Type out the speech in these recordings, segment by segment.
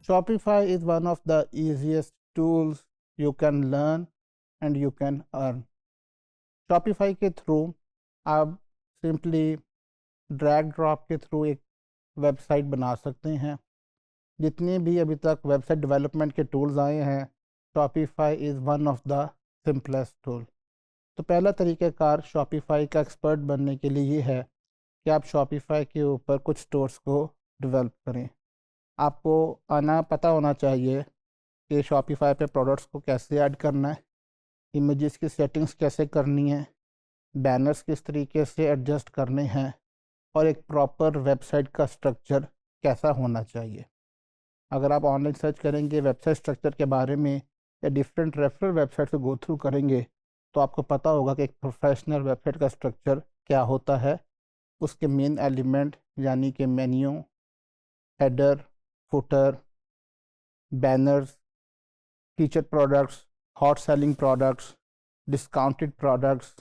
Shopify is one of the easiest tools you can learn and you can earn. Shopify के through आप simply drag drop के through एक website बना सकते हैं। जितने भी अभी तक वेबसाइट डेवलपमेंट के टूल्स आए हैं, Shopify is one of the simplest tool. तो पहला तरीक़ाकार शॉपिफाई का एक्सपर्ट बनने के लिए ये है कि आप शॉपिफाई के ऊपर कुछ स्टोर्स को डेवलप करें। आपको पता होना चाहिए कि शॉपिफाई पे प्रोडक्ट्स को कैसे ऐड करना है, इमेजेस की सेटिंग्स कैसे करनी है, बैनर्स किस तरीके से एडजस्ट करने हैं और एक प्रॉपर वेबसाइट का स्ट्रक्चर कैसा होना चाहिए। अगर आप ऑनलाइन सर्च करेंगे वेबसाइट स्ट्रक्चर के बारे में या डिफरेंट रेफरल वेबसाइट से गो थ्रू करेंगे तो आपको पता होगा कि एक प्रोफेशनल वेबसाइट का स्ट्रक्चर क्या होता है। उसके मेन एलिमेंट यानी कि menu, header, footer, banners, feature products, hot selling products, discounted products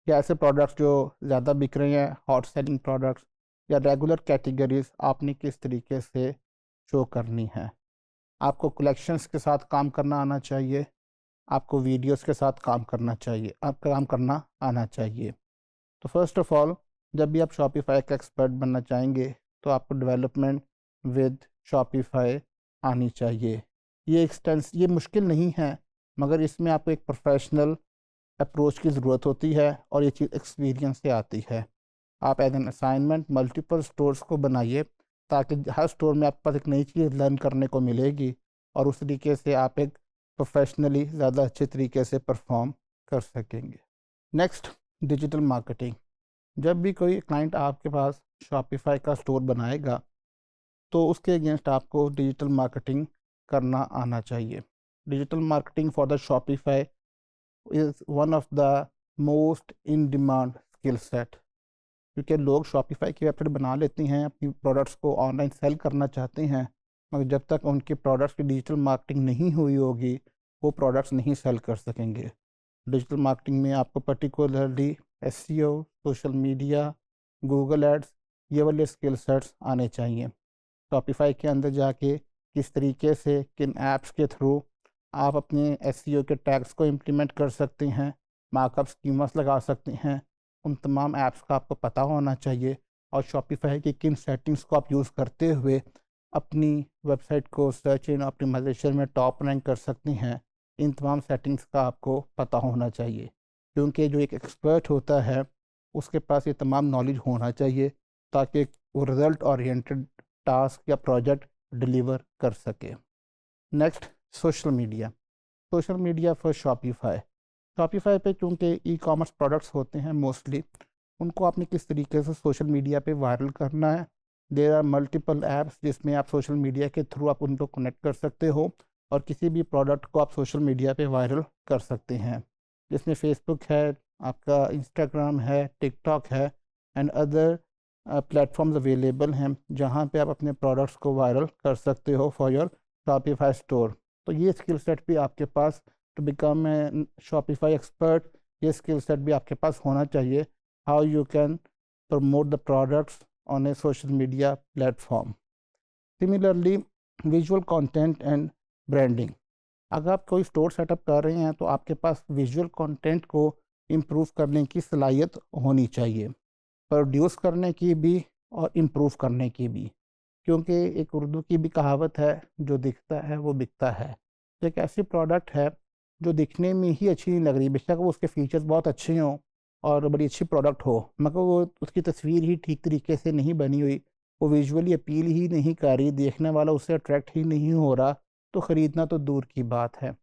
या ऐसे प्रोडक्ट्स जो ज़्यादा बिक रहे हैं, हॉट सेलिंग प्रोडक्ट्स या रेगुलर कैटेगरीज आपने किस तरीके से शो करनी है। आपको कलेक्शंस के साथ काम करना आना चाहिए, आपको वीडियोस के साथ काम करना चाहिए, काम करना आना चाहिए। तो फर्स्ट ऑफ ऑल जब भी आप शॉपिफाई का एक्सपर्ट बनना चाहेंगे तो आपको डेवलपमेंट विद शॉपिफाई आनी चाहिए। ये मुश्किल नहीं है, मगर इसमें आपको एक प्रोफेशनल अप्रोच की ज़रूरत होती है और ये चीज़ एक्सपीरियंस से आती है। आप as an assignment multiple stores को बनाइए ताकि हर स्टोर में आपके पास एक नई चीज़ लर्न करने को मिलेगी और उस तरीके से आप एक प्रोफेशनली ज़्यादा अच्छे तरीके से परफॉर्म कर सकेंगे। Next, digital marketing. जब भी कोई क्लाइंट आपके पास शॉपिफाई का स्टोर बनाएगा तो उसके अगेंस्ट आपको डिजिटल मार्केटिंग करना आना चाहिए। Digital marketing for the Shopify is one of the most in demand skill set, क्योंकि लोग शॉपिफाई की वेबसाइट बना लेते हैं, अपनी प्रोडक्ट्स को ऑनलाइन सेल करना चाहते हैं, मगर जब तक उनके प्रोडक्ट्स की डिजिटल मार्केटिंग नहीं हुई होगी वो प्रोडक्ट्स नहीं सेल कर सकेंगे। डिजिटल मार्केटिंग में आपको particularly SEO, social media, Google ads, ये वाले स्किल सेट्स आने चाहिए। शॉपिफाई के अंदर जाके किस तरीके से किन ऐप्स के थ्रू आप अपने एसईओ के टैग्स को इम्प्लीमेंट कर सकते हैं, मार्कअप स्कीम्स लगा सकते हैं, उन तमाम ऐप्स का आपको पता होना चाहिए और शॉपिफाई की किन सेटिंग्स को आप यूज़ करते हुए अपनी वेबसाइट को सर्च इन ऑप्टिमाइजेशन में टॉप रैंक कर सकते हैं। इन तमाम सेटिंग्स का आपको पता होना चाहिए, क्योंकि जो एक एक्सपर्ट होता है उसके पास ये तमाम नॉलेज होना चाहिए ताकि वो रिज़ल्ट ओरिएंटेड टास्क या प्रोजेक्ट डिलीवर कर सके। Next, social media. Social media for Shopify पे चूँकि ई कॉमर्स प्रोडक्ट्स होते हैं मोस्टली, उनको आपने किस तरीके से सोशल मीडिया पे वायरल करना है। देयर आर मल्टीपल ऐप्स जिसमें आप सोशल मीडिया के थ्रू आप उनको कनेक्ट कर सकते हो और किसी भी प्रोडक्ट को आप सोशल मीडिया पे वायरल कर सकते हैं, जिसमें फेसबुक है, आपका इंस्टाग्राम है, टिकटॉक है एंड अदर प्लेटफॉर्म्स अवेलेबल हैं जहां पे आप अपने प्रोडक्ट्स को वायरल कर सकते हो फॉर योर शॉपिफाई स्टोर। तो ये स्किल सेट भी आपके पास to become a Shopify expert, ये स्किल सेट भी आपके पास होना चाहिए, how you can promote the products on a social media platform. Similarly, visual content and branding. अगर आप कोई स्टोर सेटअप कर रहे हैं तो आपके पास विजुअल कंटेंट को इम्प्रूव करने की सलाहियत होनी चाहिए, प्रोड्यूस करने की भी और इम्प्रूव करने की भी, क्योंकि एक उर्दू की भी कहावत है, जो दिखता है वो बिकता है। तो एक ऐसी प्रोडक्ट है जो दिखने में ही अच्छी नहीं लग रही, बेशक वो उसके फीचर्स बहुत अच्छे हों और बड़ी अच्छी प्रोडक्ट हो, मगर वो उसकी तस्वीर ही ठीक तरीके से नहीं बनी हुई, वो विजुअली अपील ही नहीं कर रही, देखने वाला उससे अट्रैक्ट ही नहीं हो रहा, तो ख़रीदना तो दूर की बात है।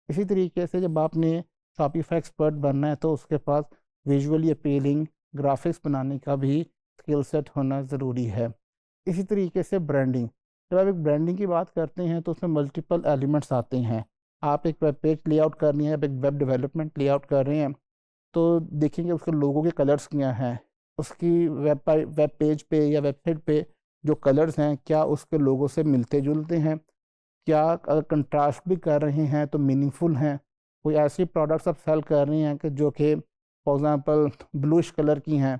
इसी तरीके से जब आपने शॉपिफाई एक्सपर्ट बनना है तो उसके पास विजुअली अपीलिंग ग्राफिक्स बनाने का भी स्किल सेट होना ज़रूरी है। इसी तरीके से ब्रांडिंग। जब आप एक ब्रांडिंग की बात करते हैं तो उसमें मल्टीपल एलिमेंट्स आते हैं। आप एक वेब पेज लेआउट करनी है, आप एक वेब डेवलपमेंट लेआउट कर रहे हैं तो देखेंगे उसके लोगों के कलर्स क्या हैं, उसकी वेब पेज पे या वेबसाइट पे जो कलर्स हैं क्या उसके लोगों से मिलते जुलते हैं, क्या अगर कंट्रास्ट भी कर रहे हैं तो मीनिंगफुल हैं। कोई ऐसी प्रोडक्ट्स आप सेल कर रहे हैं कि जो कि फॉर एग्ज़ाम्पल ब्लूइश कलर की हैं,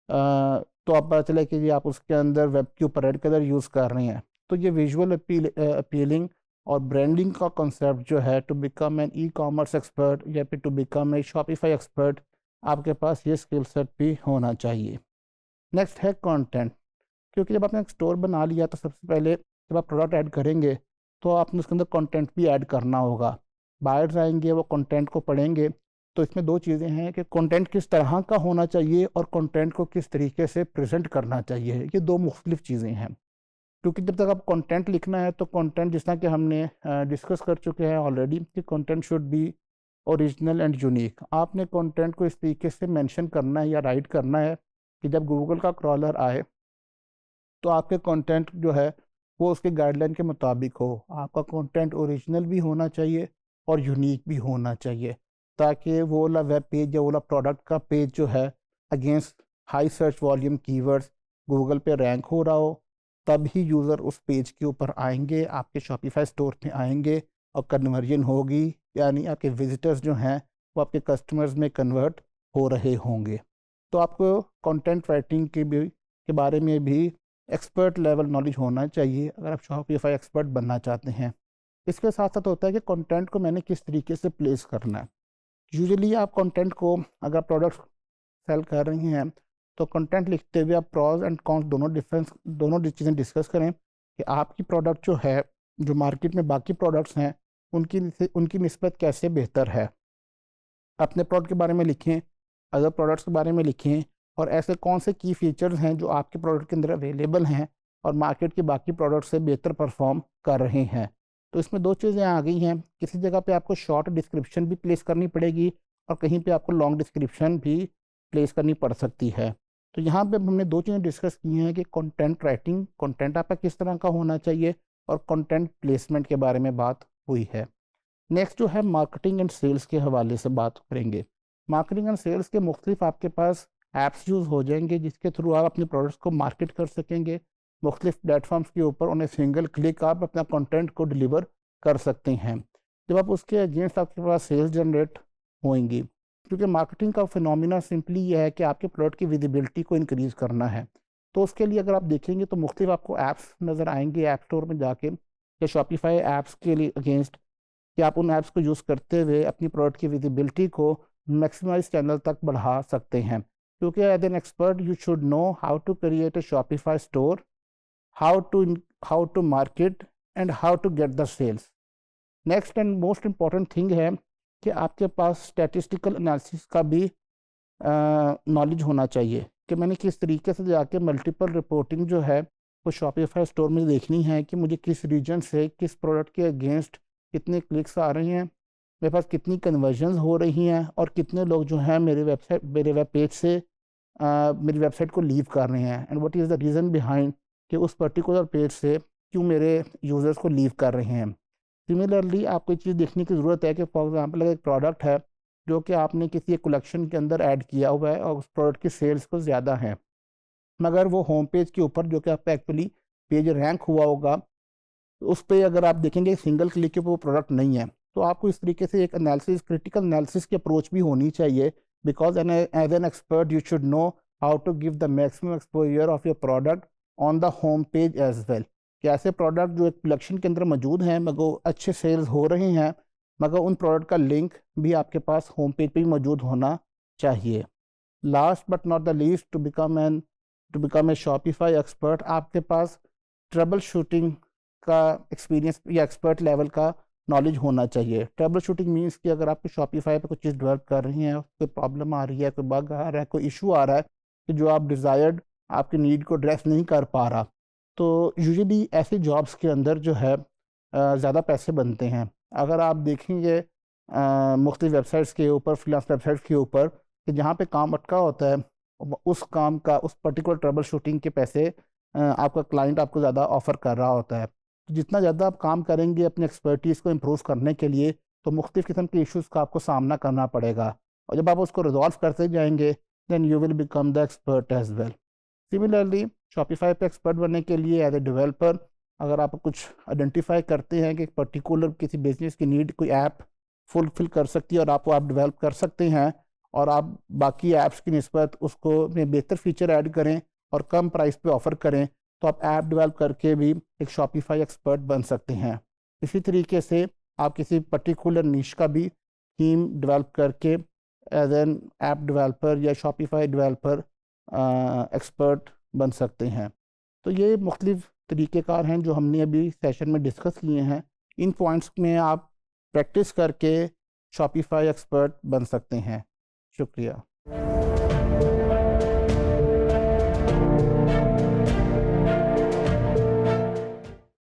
तो आप पता चले कि जी आप उसके अंदर वेब के ऊपर रेड कलर यूज़ कर रहे हैं, तो ये विजुअल अपीलिंग और ब्रांडिंग का कॉन्सेप्ट जो है, to become an e commerce expert या फिर to become a Shopify expert, आपके पास ये स्किल सेट भी होना चाहिए। नेक्स्ट है कंटेंट। क्योंकि जब आपने एक स्टोर बना लिया तो सबसे पहले जब आप प्रोडक्ट ऐड करेंगे तो आपने उसके अंदर कंटेंट भी ऐड करना होगा। बायर्स आएंगे, वो कंटेंट को पढ़ेंगे। तो इसमें दो चीज़ें हैं कि कंटेंट किस तरह का होना चाहिए और कंटेंट को किस तरीके से प्रेजेंट करना चाहिए। ये दो मुख्तलिफ चीज़ें हैं। क्योंकि जब तक आप कंटेंट लिखना है तो कंटेंट जिस तरह कि हमने डिस्कस कर चुके हैं ऑलरेडी कि content should be original and unique. आपने कंटेंट को इस तरीके से मेंशन करना है या राइट करना है कि जब गूगल का क्रॉलर आए तो आपके कंटेंट जो है वो उसके गाइडलाइन के मुताबिक हो। आपका कंटेंट ओरिजिनल भी होना चाहिए और यूनिक भी होना चाहिए, ताकि वो वाला वेब पेज या वो वाला प्रोडक्ट का पेज जो है against high search volume keywords Google पे रैंक हो रहा हो, तब ही यूज़र उस पेज के ऊपर आएंगे, आपके शॉपिफाई स्टोर में आएंगे और कन्वर्जन होगी, यानी आपके विजिटर्स जो हैं वो आपके कस्टमर्स में कन्वर्ट हो रहे होंगे। तो आपको कंटेंट राइटिंग के बारे में भी एक्सपर्ट लेवल नॉलेज होना चाहिए अगर आप शॉपिफाई एक्सपर्ट बनना चाहते हैं। इसके साथ साथ होता है कि कंटेंट को मैंने किस तरीके से प्लेस करना है। यूजुअली आप कंटेंट को, अगर प्रोडक्ट सेल कर रही हैं तो कंटेंट लिखते हुए आप प्रॉज एंड कॉन्स दोनों चीज़ें डिस्कस करें कि आपकी प्रोडक्ट जो है, जो मार्केट में बाकी प्रोडक्ट्स हैं उनकी निस्बत कैसे बेहतर है। अपने प्रोडक्ट के बारे में लिखें, अदर प्रोडक्ट्स के बारे में लिखें, और ऐसे कौन से की फीचर्स हैं जो आपके प्रोडक्ट के अंदर अवेलेबल हैं और मार्केट के बाकी प्रोडक्ट से बेहतर परफॉर्म कर रहे हैं। तो इसमें दो चीज़ें आ गई हैं, किसी जगह पे आपको शॉर्ट डिस्क्रिप्शन भी प्लेस करनी पड़ेगी और कहीं पे आपको लॉन्ग डिस्क्रिप्शन भी प्लेस करनी पड़ सकती है। तो यहाँ पे हमने दो चीज़ें डिस्कस की हैं कि कंटेंट राइटिंग, कंटेंट आपका किस तरह का होना चाहिए, और कंटेंट प्लेसमेंट के बारे में बात हुई है। नेक्स्ट जो है मार्केटिंग एंड सेल्स के हवाले से बात करेंगे। मार्केटिंग एंड सेल्स के मुख्तलिफ आपके पास ऐप्स यूज़ हो जाएंगे जिसके थ्रू आप अपने प्रोडक्ट्स को मार्केट कर सकेंगे। मुख्तलिफ प्लेटफॉर्म्स के ऊपर उन्हें सिंगल क्लिक आप अपना कंटेंट को डिलीवर कर सकते हैं। जब आप उसके अगेंस्ट आपके पास सेल्स जनरेट होंगी, क्योंकि मार्केटिंग का फिनोमिना सिंपली ये है कि आपके प्रोडक्ट की विजिबिलिटी को इंक्रीज़ करना है। तो उसके लिए अगर आप देखेंगे तो मुख्तलिफ आपको ऐप्स नज़र आएंगे ऐप स्टोर में जाके, या शॉपिफाई ऐप्स के लिए अगेंस्ट, कि आप उन ऐप्स को यूज़ करते हुए अपनी प्रोडक्ट की विजिबिलिटी को मैक्सिमाइज चैनल तक बढ़ा सकते हैं। क्योंकि as an expert you should know how to create a Shopify store, how to market and how to get the sales. Next and most important thing है कि आपके पास स्टैटिस्टिकल एनालिसिस का भी नॉलेज होना चाहिए कि मैंने किस तरीके से जाके मल्टीपल रिपोर्टिंग जो है वो शॉपिफाई स्टोर में देखनी है कि मुझे किस रीजन से किस प्रोडक्ट के अगेंस्ट कितने क्लिक्स आ रहे हैं, मेरे पास कितनी कन्वर्जन्स हो रही हैं, और कितने लोग जो हैं मेरे वेब पेज से मेरी वेबसाइट को लीव कर रहे हैं, and what is the reason behind कि उस पर्टिकुलर पेज से क्यों मेरे यूज़र्स को लीव कर रहे हैं। सिमिलरली आपको एक चीज़ देखने की ज़रूरत है कि फॉर एग्जांपल एक प्रोडक्ट है जो कि आपने किसी एक कलेक्शन के अंदर ऐड किया हुआ है और उस प्रोडक्ट की सेल्स को ज़्यादा है, मगर वो होम पेज के ऊपर जो कि आपका एक्चुअली पेज रैंक हुआ होगा उस पर अगर आप देखेंगे सिंगल क्लिक के ऊपर वो प्रोडक्ट नहीं है। तो आपको इस तरीके से एक एनालिसिस, क्रिटिकल एनालिसिस की अप्रोच भी होनी चाहिए, because as an expert you should know how to give the maximum exposure of your product on the home page as well. कि ऐसे प्रोडक्ट जो एक कलेक्शन के अंदर मौजूद हैं मगर अच्छे सेल्स हो रहे हैं, मगर उन प्रोडक्ट का लिंक भी आपके पास होम पेज पे भी मौजूद होना चाहिए। Last but not the least, to become a Shopify expert, आपके पास ट्रबल शूटिंग का एक्सपीरियंस या एक्सपर्ट लेवल का नॉलेज होना चाहिए। ट्रबल शूटिंग मीन्स कि अगर आपको शॉपिफाई पे कुछ चीज़ डेवलप कर रही हैं, कोई प्रॉब्लम आ रही है, कोई बग आ रहा है, कोई इशू आ रहा है कि जो आप डिज़ायर्ड आपकी नीड को एड्रेस नहीं कर पा रहा, तो यूजुअली ऐसी जॉब्स के अंदर जो है ज़्यादा पैसे बनते हैं। अगर आप देखेंगे मुख्तलिफ वेबसाइट्स के ऊपर, फ्रीलांस वेबसाइट्स के ऊपर, कि जहाँ पे काम अटका होता है उस काम का, उस पर्टिकुलर ट्रबल शूटिंग के पैसे आपका क्लाइंट आपको ज़्यादा ऑफ़र कर रहा होता है। तो जितना ज़्यादा आप काम करेंगे अपनी एक्सपर्टीज़ को इम्प्रूव करने के लिए, तो मुख्तलिफ़ किस्म के इश्यूज़ का आपको सामना करना पड़ेगा, और जब आप उसको रिजॉल्व करते जाएंगे then you will become the expert as well. Similarly Shopify पे एक्सपर्ट बनने के लिए एज ए डेवलपर, अगर आप कुछ आइडेंटिफाई करते हैं कि पर्टिकुलर किसी बिजनेस की नीड कोई ऐप फुलफिल कर सकती है और आप डेवलप कर सकते हैं, और आप बाकी ऐप्स की निस्बत उसको में बेहतर फीचर ऐड करें और कम प्राइस पे ऑफ़र करें, तो आप ऐप डेवलप करके भी एक शॉपिफाई एक्सपर्ट बन सकते हैं। इसी तरीके से आप किसी पर्टिकुलर निश का भी थीम डेवलप करके एज एन ऐप डेवलपर या शॉपिफाई डेवलपर एक्सपर्ट बन सकते हैं। तो ये मुख्तलिफ तरीक़ेकार हैं जो हमने अभी सेशन में डिस्कस किए हैं। इन पॉइंट्स में आप प्रैक्टिस करके शॉपिफाई एक्सपर्ट बन सकते हैं। शुक्रिया।